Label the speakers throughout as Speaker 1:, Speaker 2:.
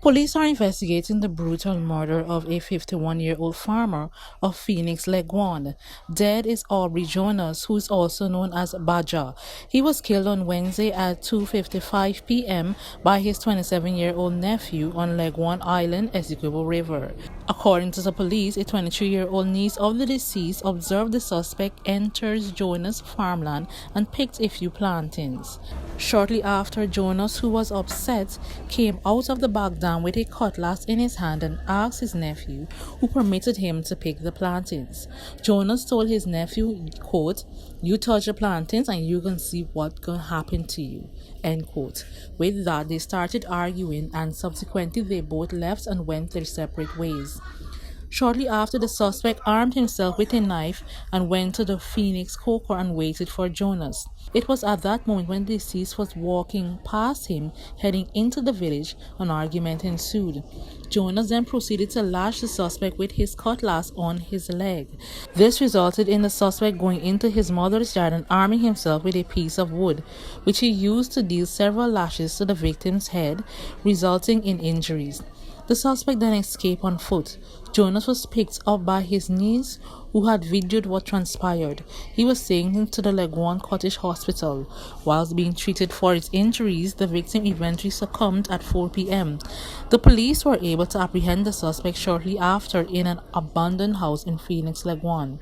Speaker 1: Police are investigating the brutal murder of a 51-year-old farmer of Phoenix, LEGUAN. Dead is Aubrey Jonas, who is also known as Baja. He was killed on Wednesday at 2:55 p.m. by his 27-year-old nephew on LEGUAN Island, Essequibo River. According to the police, a 23-year-old niece of the deceased observed the suspect enters Jonas' farmland and picked a few plantains. Shortly after, Jonas, who was upset, came out of the back dam with a cutlass in his hand and asked his nephew, who permitted him to pick the plantains. Jonas told his nephew, quote, "You touch the plantains and you can see what can happen to you," end quote. With that, they started arguing and subsequently they both left and went their separate ways. Shortly after, the suspect armed himself with a knife and went to the Phoenix Coker and waited for Jonas. It was at that moment when the deceased was walking past him, heading into the village. An argument ensued. Jonas then proceeded to lash the suspect with his cutlass on his leg. This resulted in the suspect going into his mother's yard and arming himself with a piece of wood, which he used to deal several lashes to the victim's head, resulting in injuries. The suspect then escaped on foot. Jonas was picked up by his niece, who had videoed what transpired. He was taken to the LEGUAN Cottage Hospital. Whilst being treated for his injuries, the victim eventually succumbed at 4 p.m. The police were able to apprehend the suspect shortly after in an abandoned house in Phoenix, LEGUAN.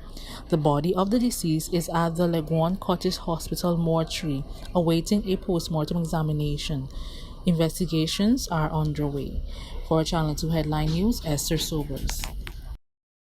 Speaker 1: The body of the deceased is at the LEGUAN Cottage Hospital mortuary, awaiting a postmortem examination. Investigations are underway. For Channel 2 Headline News, Esther Sobers.